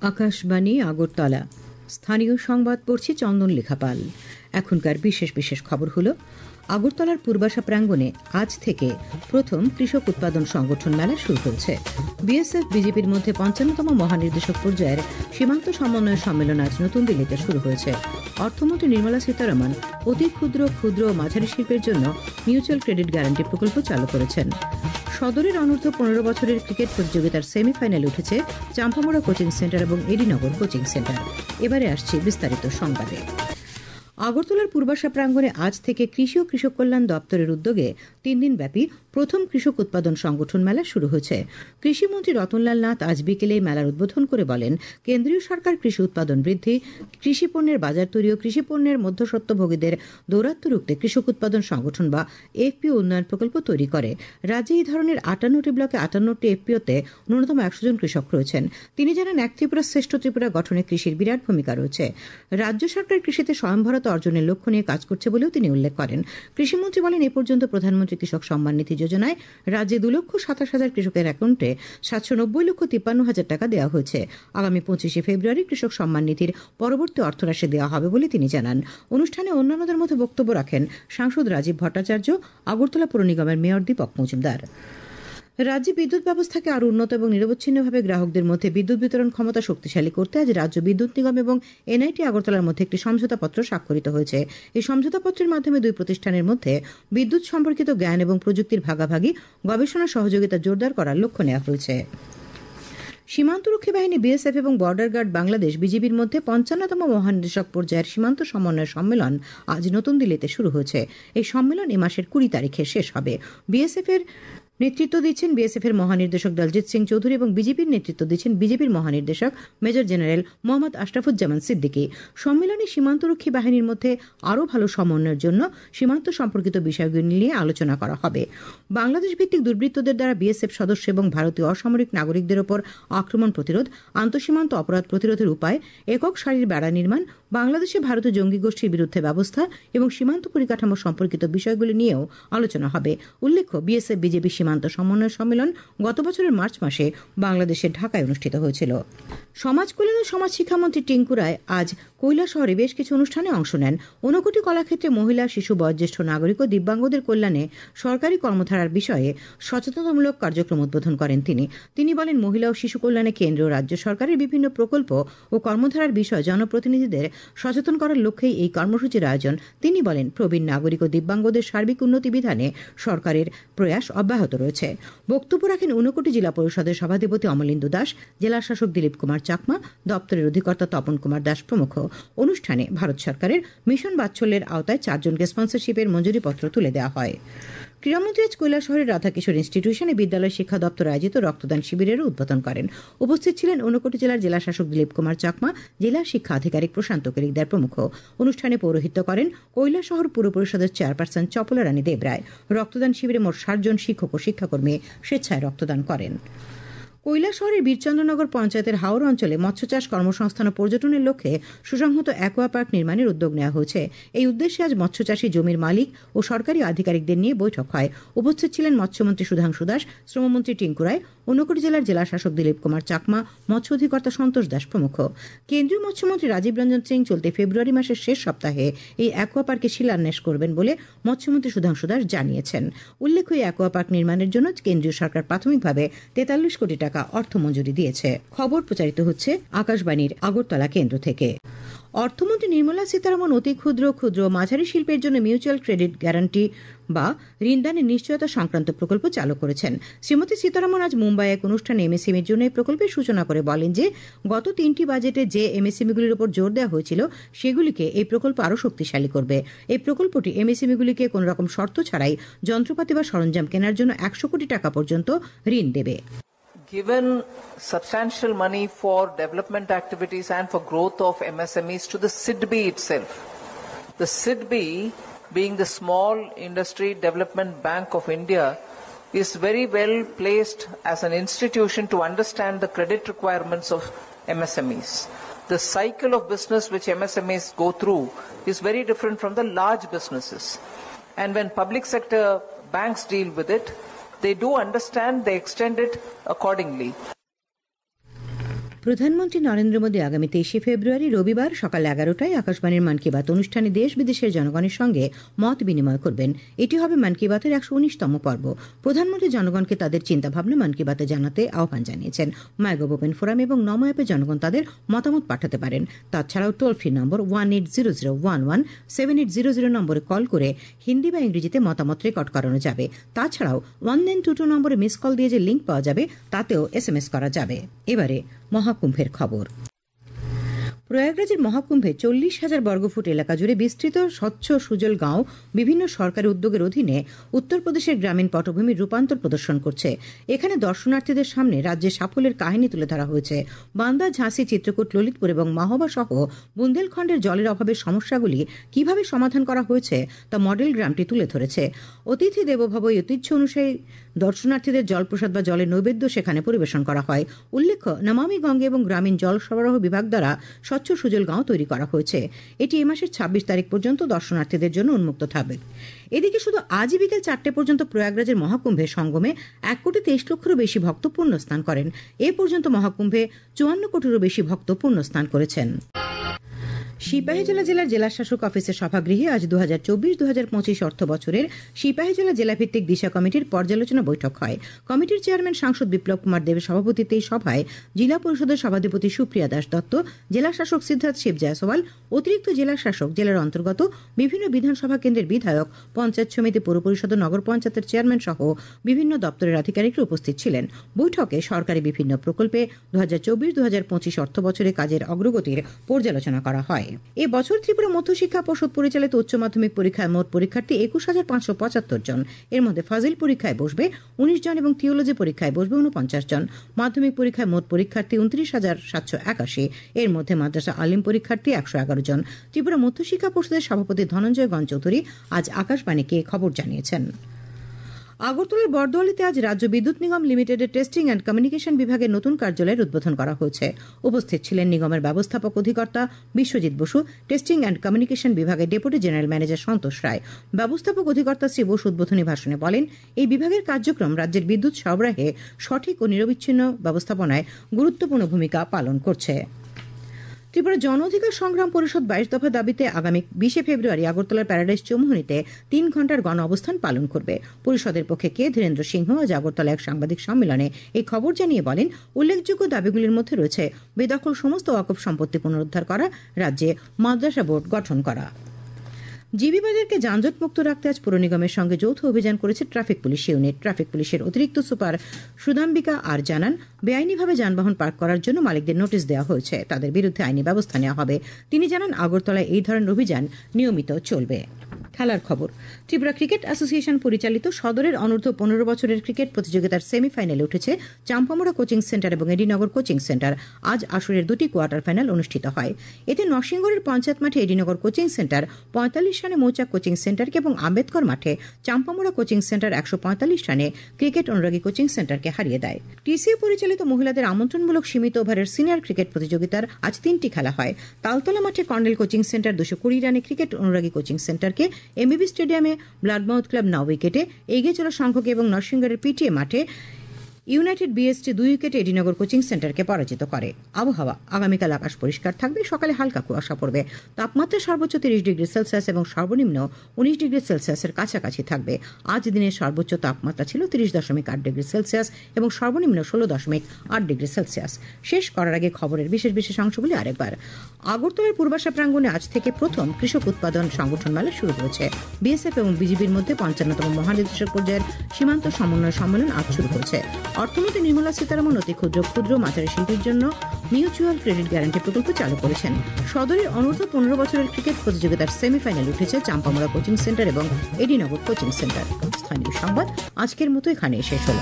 আকাশবাণী আগরতলা। স্থানীয় সংবাদ পড়ছি চন্দন লেখাপাল। এখনকার বিশেষ বিশেষ খবর হলো, আগরতলার পূর্বাশা প্রাঙ্গণে আজ থেকে প্রথম কৃষক উৎপাদন সংগঠন মেলা শুরু হয়েছে। বিএসএফ বিজেপির মধ্যে ৫৫তম মহানির্দেশক পর্যায়ের সীমান্ত সমন্বয় সম্মেলন আজ নতুন দিল্লিতে শুরু হয়েছে। অর্থমন্ত্রী নির্মলা সীতারমণ অতি ক্ষুদ্র ক্ষুদ্র ও মাঝারি শিল্পের জন্য মিউচুয়াল ক্রেডিট গ্যারান্টি প্রকল্প চালু করেছেন। সদরের অনূর্ধ্ব ১৫ বছরের ক্রিকেট প্রতিযোগিতার সেমিফাইনালে উঠেছে চাম্পামোড়া কোচিং সেন্টার এবং এডিনগর কোচিং সেন্টার। এবারে আসছে বিস্তারিত সংবাদে। আগরতলার পূর্বাশা প্রাঙ্গণে আজ থেকে কৃষি ও কৃষক কল্যাণ দপ্তরের উদ্যোগে ৩ দিনব্যাপী প্রথম কৃষক উৎপাদন সংগঠন মেলা শুরু হয়েছে। কৃষিমন্ত্রী রতনলাল নাথ আজ বিকেলে মেলার উদ্বোধন করে বলেন, কেন্দ্রীয় সরকার কৃষি উৎপাদন বৃদ্ধি, কৃষি পণ্যের বাজার তৈরি ও কৃষি পণ্যের মধ্যস্বত্বভোগীদের দৌরাত্ম্য রুখতে কৃষক উৎপাদন সংগঠন বা এফপিও উন্নয়ন প্রকল্প তৈরি করে। রাজ্যে এই ধরনের ৫৮টি ব্লকে ৫৮টি এফপিওতে ন্যূনতম ১০০ জন কৃষক রয়েছেন। তিনি জানান, এক ত্রিপুরা শ্রেষ্ঠ ত্রিপুরা গঠনে কৃষির বিরাট ভূমিকা রয়েছে। রাজ্য সরকার কৃষিতে স্বয়ংভরতা অর্জনের লক্ষ্য নিয়ে কাজ করছে বলেও তিনি উল্লেখ করেন। কৃষিমন্ত্রী বলেন, এ পর্যন্ত প্রধানমন্ত্রী কৃষক সম্মান নিধি যোজনায় রাজ্যে ২,২৭,০০০ কৃষকের অ্যাকাউন্টে ৭৯০,৫০,০০০ টাকা দেওয়া হয়েছে। আগামী ২৫শে ফেব্রুয়ারি কৃষক সম্মান নিধির পরবর্তী অর্থরাশি দেওয়া হবে বলে তিনি জানান। অনুষ্ঠানে অন্যান্যদের মধ্যে বক্তব্য রাখেন সাংসদ রাজীব ভট্টাচার্য, আগরতলা পৌর নিগমের মেয়র দীপক মজুমদার। রাজ্যে বিদ্যুৎ ব্যবস্থাকে আরও উন্নত এবং নিরবচ্ছিন্নভাবে গ্রাহকদের মধ্যে বিদ্যুৎ বিতরণ ক্ষমতা শক্তিশালী করতে আজ রাজ্য বিদ্যুৎ নিগম এবং এনআইটি আগরতলার মধ্যে একটি সমঝোতাপত্র স্বাক্ষরিত হয়েছে। এই সমঝোতাপত্রের মাধ্যমে দুই প্রতিষ্ঠানের মধ্যে বিদ্যুৎ সম্পর্কিত জ্ঞান এবং প্রযুক্তির ভাগাভাগি, গবেষণা সহযোগিতা জোরদার করার লক্ষ্য নেওয়া হয়েছে। সীমান্তরক্ষী বাহিনী বিএসএফ এবং বর্ডার গার্ড বাংলাদেশ বিজিবির মধ্যে ৫৫তম মহানির্দেশক পর্যায়ের সীমান্ত সমন্বয় সম্মেলন আজ নতুন দিল্লিতে শুরু হয়েছে। এই সম্মেলন এ মাসের ২০ তারিখে শেষ হবে। বিএসএফ এর নেতৃত্ব দিচ্ছেন বিএসএফ এর মহানির্দেশক দলজিৎ সিং চৌধুরী এবং বিজেপির নেতৃত্ব দিচ্ছেন বিজেপির মহানির্দেশক মেজর জেনারেল মোহাম্মদ আশরাফুজ্জামান সিদ্দিকী। সম্মেলনে সীমান্তরক্ষী বাহিনীর মধ্যে আরও ভালো সমন্বয়ের জন্য সীমান্ত সম্পর্কিত বিষয়গুলি নিয়ে আলোচনা করা হবে। বাংলাদেশ ভিত্তিক দুর্বৃত্তদের দ্বারা বিএসএফ সদস্য এবং ভারতীয় অসামরিক নাগরিকদের ওপর আক্রমণ প্রতিরোধ, আন্তঃসীমান্ত অপরাধ প্রতিরোধের উপায়, একক সারির বেড়া নির্মাণ, বাংলাদেশে ভারতীয় জঙ্গি গোষ্ঠীর বিরুদ্ধে ব্যবস্থা এবং সীমান্ত পরিকাঠামো সম্পর্কিত বিষয়গুলি নিয়েও আলোচনা হবে। উল্লেখ্য, বিএসএফ বিজেপি সীমান্ত সমন্বয় সম্মেলন গত বছরের মার্চ মাসে বাংলাদেশের ঢাকায় অনুষ্ঠিত হয়েছিল। সমাজ কল্যাণ ও সমাজ শিক্ষামন্ত্রী টিঙ্কু রায় আজ কৈলাসহরে বেশ কিছু অনুষ্ঠানে অংশ নেন। ঊনকোটি কলাক্ষেত্রে মহিলা, শিশু, বয়োজ্যেষ্ঠ নাগরিক ও দিব্যাঙ্গদের কল্যাণে সরকারি কর্মধারার বিষয়ে সচেতনতামূলক কার্যক্রম উদ্বোধন করেন তিনি বলেন, মহিলা ও শিশু কল্যাণে কেন্দ্র ও রাজ্য সরকারের বিভিন্ন প্রকল্প ও কর্মধারার বিষয়ে জনপ্রতিনিধিদের সচেতন করার লক্ষ্যেই এই কর্মসূচির আয়োজন। তিনি বলেন, প্রবীণ নাগরিক ও দিব্যাঙ্গদের সার্বিক উন্নতি বিধানে সরকারের প্রয়াস অব্যাহত রয়েছে। বক্তব্য রাখেন ঊনকোটি জেলা পরিষদের সভাধিপতি অমলেন্দু দাস, জেলা শাসক দিলীপ কুমার চাকমা, দপ্তরের অধিকর্তা তপন কুমার দাস প্রমুখ। অনুষ্ঠানে ভারত সরকারের মিশন বাৎসল্যের আওতায় ৪ জনকে স্পন্সরশিপের মঞ্জুরিপত্র তুলে দেওয়া হয়। ক্রীড়ামন্ত্রী আজ কৈলাসহরের রাধাকিশোর ইনস্টিটিউশনে বিদ্যালয় শিক্ষা দপ্তর আয়োজিত রক্তদান শিবিরের উদ্বোধন করেন। উপস্থিত ছিলেন ঊনকোটি জেলার জেলা শাসক দিলীপ কুমার চাকমা, জেলা শিক্ষা আধিকারিক প্রশান্ত কেরিকদার প্রমুখ। অনুষ্ঠানে পৌরোহিত্য করেন কৈলাসহর পুর পরিষদের চেয়ারপারসন চপলা রানী দেবরায়। রক্তদান শিবিরে মোট ৬০ জন শিক্ষক ও শিক্ষাকর্মী স্বেচ্ছায় রক্তদান করেন। কৈলাসহরের বীরচন্দ্রনগর পঞ্চায়েতের হাওর অঞ্চলে মৎস্য চাষ, কর্মসংস্থান ও পর্যটনের লক্ষ্যে সুসংহত অ্যাকোয়া পার্ক নির্মাণের উদ্যোগ নেওয়া হয়েছে। এই উদ্দেশ্যে আজ মৎস্যচাষী জমির মালিক ও সরকারি আধিকারিকদের নিয়ে বৈঠক হয়। উপস্থিত ছিলেন মৎস্যমন্ত্রী সুধাংশু দাস, শ্রমমন্ত্রী টিঙ্কু রায়, ঊনকোটি জেলার জেলা শাসক দিলীপ কুমার চাকমা, মৎস্য অধিকর্তা সন্তোষ দাস প্রমুখ। কেন্দ্রীয় মৎস্যমন্ত্রী রাজীব রঞ্জন সিং চলতি ফেব্রুয়ারি মাসের শেষ সপ্তাহে এই অ্যাকোয়া পার্কে শিলান্যাস করবেন বলে মৎস্যমন্ত্রী সুধাংশু দাস জানিয়েছেন। উল্লেখ্য, এই অ্যাকোয়া পার্ক নির্মাণের জন্য কেন্দ্রীয় সরকার প্রাথমিকভাবে ৪৩ কোটি টাকা অর্থ মঞ্জুরি দিয়েছে। খবর প্রচারিত হচ্ছে আকাশবাণীর আগরতলা কেন্দ্র থেকে। অর্থমন্ত্রী নির্মলা সীতারমণ অতি ক্ষুদ্র ক্ষুদ্র মাঝারি শিল্পের জন্য মিউচুয়াল ক্রেডিট গ্যারান্টি বা ঋণদানের নিশ্চয়তা সংক্রান্ত প্রকল্প চালু করেছেন। শ্রীমতী সীতারমণ আজ মুম্বাইয়ে এক অনুষ্ঠানে এমএসএমইর জন্য এই প্রকল্পের সূচনা করে বলেন যে, গত ৩টি বাজেটে যে এমএসএমইগুলির উপর জোর দেওয়া হয়েছিল সেগুলিকে এই প্রকল্প আরও শক্তিশালী করবে। এই প্রকল্পটি এমএসএমইগুলিকে কোন রকম শর্ত ছাড়াই যন্ত্রপাতি বা সরঞ্জাম কেনার জন্য ১০০ কোটি টাকা পর্যন্ত ঋণ দেবে। Given substantial money for development activities and for growth of MSMEs to the SIDB itself. The SIDB, being the Small Industry Development Bank of India, is very well placed as an institution to understand the credit requirements of MSMEs. The cycle of business which MSMEs go through is very different from the large businesses. And when public sector banks deal with it, they do understand, they extend it accordingly. প্রধানমন্ত্রী নরেন্দ্র মোদী আগামী 23 ফেব্রুয়ারি রবিবার সকাল 11টায় আকাশবাণীর মন কি বাত অনুষ্ঠানে দেশ বিদেশের জনগণের সঙ্গে মত বিনিময় করবেন। এটি হবে মন কি বাতের 119তম পর্ব। প্রধানমন্ত্রী জনগণকে তাদের চিন্তাভাবনা মন কি বাতে জানাতে আহ্বান জানিয়েছেন। মাইগভ ওপেন ফোরাম এবং নমো অ্যাপে জনগণ তাদের মতামত পাঠাতে পারেন। তাছাড়াও টোল ফ্রি নম্বর 1800117800 নম্বরে কল করে হিন্দি বা ইংরেজিতে মতামত রেকর্ড করানো যাবে। তাছাড়াও 1922 নম্বরে মিস কল দিয়ে যে লিঙ্ক পাওয়া যাবে তাতেও SMS করা যাবে। এবারে মহাকুম্ভের খবর। প্রয়াগরাজের মহাকুম্ভে 40,000 বর্গফুট এলাকা জুড়ে বিস্তৃত স্বচ্ছ সুজল গাঁও বিভিন্ন সরকারি উদ্যোগের অধীনে উত্তরপ্রদেশের গ্রামীণ পটভূমির রূপান্তর প্রদর্শন করছে। এখানে দর্শনার্থীদের সামনে রাজ্যের সাফল্যের কাহিনী তুলে ধরা হয়েছে। বান্দা, ঝাঁসি, চিত্রকূট, ললিতপুর এবং মাহবা সহ বুন্দেলখণ্ডের জলের অভাবের সমস্যাগুলি কিভাবে সমাধান করা হয়েছে তা মডেল গ্রামটি তুলে ধরেছে। অতিথি দেবভব ঐতিহ্য অনুযায়ী দর্শনার্থীদের জলপ্রসাদ বা জলের নৈবেদ্য সেখানে পরিবেশন করা হয়। উল্লেখ্য, নমামি গঙ্গে এবং গ্রামীণ জল সরবরাহ বিভাগ দ্বারা স্বচ্ছ সুজল গাঁও তৈরি করা হয়েছে। এটি এ মাসের 26 তারিখ পর্যন্ত দর্শনার্থীদের জন্য উন্মুক্ত থাকবে। এদিকে শুধু আজই বিকেল 4টে পর্যন্ত প্রয়াগরাজের মহাকুম্ভে সঙ্গমে 1,23,00,000-এরও বেশি ভক্ত পুণ্য স্নান করেন। এ পর্যন্ত মহাকুম্ভে 54 কোটিরও বেশি ভক্ত পুণ্য স্নান করেছেন। সিপাহীজলা জেলার জেলাশাসক অফিসের সভাগৃহে আজ 2024-2025 অর্থ বছরের সিপাহীজলা জেলাভিত্তিক দিশা কমিটির পর্যালোচনা বৈঠক হয়। কমিটির চেয়ারম্যান সাংসদ বিপ্লব কুমার দেবের সভাপতিত্বে এই সভায় জেলা পরিষদের সভাধিপতি সুপ্রিয়া দাস দত্ত, জেলাশাসক সিদ্ধার্থ শিব জয়সওয়াল, অতিরিক্ত জেলাশাসক, জেলার অন্তর্গত বিভিন্ন বিধানসভা কেন্দ্রের বিধায়ক, পঞ্চায়েত সমিতি, পৌর পরিষদ ও নগর পঞ্চায়েতের চেয়ারম্যান সহ বিভিন্ন দপ্তরের আধিকারিকরা উপস্থিত ছিলেন। বৈঠকে সরকারি বিভিন্ন প্রকল্পে 2024-2025 অর্থ বছরে কাজের অগ্রগতির পর্যালোচনা করা হয়। এ বছর ত্রিপুরা মধ্যশিক্ষা পর্ষদ পরিচালিত উচ্চ মাধ্যমিক পরীক্ষায় মোট পরীক্ষার্থী 21,575 জন। এর মধ্যে ফাজিল পরীক্ষায় বসবে 19 জন এবং থিওলজি পরীক্ষায় বসবে 49 জন। মাধ্যমিক পরীক্ষায় মোট পরীক্ষার্থী 29,781। এর মধ্যে মাদ্রাসা আলিম পরীক্ষার্থী 111 জন। ত্রিপুরা মধ্যশিক্ষা পর্ষদের সভাপতি ধনঞ্জয় গণ চৌধুরী আজ আকাশবাণীকে খবর জানিয়েছেন। আগরতলার বরদোয়ালিতে আজ রাজ্য বিদ্যুৎ নিগম লিমিটেডের টেস্টিং অ্যান্ড কমিউনিকেশন বিভাগের নতুন কার্যালয়ের উদ্বোধন করা হয়েছে। উপস্থিত ছিলেন নিগমের ব্যবস্থাপক অধিকর্তা Biswajit Basu, testing and communication বিভাগের deputy general manager Santosh Roy. ব্যবস্থাপক অধিকর্তা শ্রী বসু উদ্বোধনী ভাষণে বলেন, এই বিভাগের কার্যক্রম রাজ্যের বিদ্যুৎ সরবরাহে সঠিক ও নিরবিচ্ছিন্ন ব্যবস্থাপনায় গুরুত্বপূর্ণ ভূমিকা পালন করছে। ত্রিপুরা জন অধিকার সংগ্রাম পরিষদ 22 দফা দাবিতে আগামী 20 ফেব্রুয়ারি আগরতলার প্যারাডাইস চৌমুহনীতে 3 ঘণ্টার গণ অবস্থান পালন করবে। পরিষদের পক্ষে কে ধীরেন্দ্র সিংহ আজ আগরতলা এক সাংবাদিক সম্মেলনে এই খবর জানিয়ে বলেন, উল্লেখযোগ্য দাবিগুলির মধ্যে রয়েছে বেদখল সমস্ত ওয়াকফ সম্পত্তি পুনরুদ্ধার করা, রাজ্যে মাদ্রাসা বোর্ড গঠন করা। জিবি বাজারকে যানজট মুক্ত রাখতে আজ পুর নিগমের সঙ্গে যৌথ অভিযান করেছে ট্রাফিক পুলিশ ইউনিট। ট্রাফিক পুলিশের অতিরিক্ত সুপার সুদাম্বিকা আর জানান, বেআইনিভাবে যানবাহন পার্ক করার জন্য মালিকদের নোটিশ দেওয়া হয়েছে, তাদের বিরুদ্ধে আইনি ব্যবস্থা নেওয়া হবে। তিনি জানান, আগরতলায় এই ধরনের অভিযান নিয়মিত চলবে। খেলার খবর। ত্রিপুরা ক্রিকেট অ্যাসোসিয়েশন পরিচালিত সদরের অনূর্ধ্ব 15 বছরের ক্রিকেট প্রতিযোগিতার সেমিফাইনালে উঠেছে চাম্পামুড়া কোচিং সেন্টার এবং এডিনগর কোচিং সেন্টার। আজ আসরের 2টি কোয়ার্টার ফাইনাল অনুষ্ঠিত হয়। এতে নরসিংগড়ের পঞ্চায়েত মাঠে এডিনগর কোচিং সেন্টার 45 রানে মৌচাক কোচিং সেন্টারকে এবং আম্বেদকর মাঠে চাম্পামুড়া কোচিং সেন্টার 145 রানে ক্রিকেট অনুরাগী কোচিং সেন্টারকে হারিয়ে দেয়। টিসিএ পরিচালিত মহিলাদের আমন্ত্রণমূলক সীমিত ওভারের সিনিয়র ক্রিকেট প্রতিযোগিতার আজ 3টি খেলা হয়। তালতলা মাঠে কর্নেল কোচিং সেন্টার 220 রানে ক্রিকেট অনুরাগী কোচিং সেন্টারকে, এমবিবি স্টেডিয়ামে ব্লাডমাউথ ক্লাব 9 উইকেটে এগিয়ে চলা সংখ্যকে এবং নরসিংগড়ের পিটিএ মাঠে ইউনাইটেড বিএসটি 2 উইকেটে এডিনগর কোচিং সেন্টারকে পরাজিত করে। আবহাওয়া। আগামীকাল আকাশ পরিষ্কার থাকবে, সকালে হালকা কুয়াশা পড়বে। তাপমাত্রা সর্বোচ্চ 30 ডিগ্রি সেলসিয়াস এবং সর্বনিম্ন 19 ডিগ্রি সেলসিয়াসের কাছাকাছি থাকবে। আজ দিনের সর্বোচ্চ তাপমাত্রা ছিল 30.8 ডিগ্রি সেলসিয়াস এবং সর্বনিম্ন 16.8 ডিগ্রি সেলসিয়াস। শেষ করার আগে খবরের বিশেষ অংশগুলি আরেকবার। আগরতলার পূর্বাশা প্রাঙ্গণে আজ থেকে প্রথম কৃষক উৎপাদন সংগঠন মেলা শুরু হয়েছে। বিএসএফ এবং বিজিবির মধ্যে 55তম মহানির্দেশক পর্যায়ের সীমান্ত সমন্বয় সম্মেলন আজ শুরু হয়েছে। অর্থমন্ত্রী নির্মলা সীতারামন অতি ক্ষুদ্র মাঝারি শিল্পীর জন্য মিউচুয়াল ক্রেডিট গ্যারান্টি প্রকল্প চালু করেছেন। সদরের অনূর্ধ্ব 15 বছরের ক্রিকেট প্রতিযোগিতার সেমিফাইনালে উঠেছে চাম্পামুড়া কোচিং সেন্টার এবং এডিনগর কোচিং সেন্টার। স্থানীয় সংবাদ আজকের মতো এখানে শেষ হল।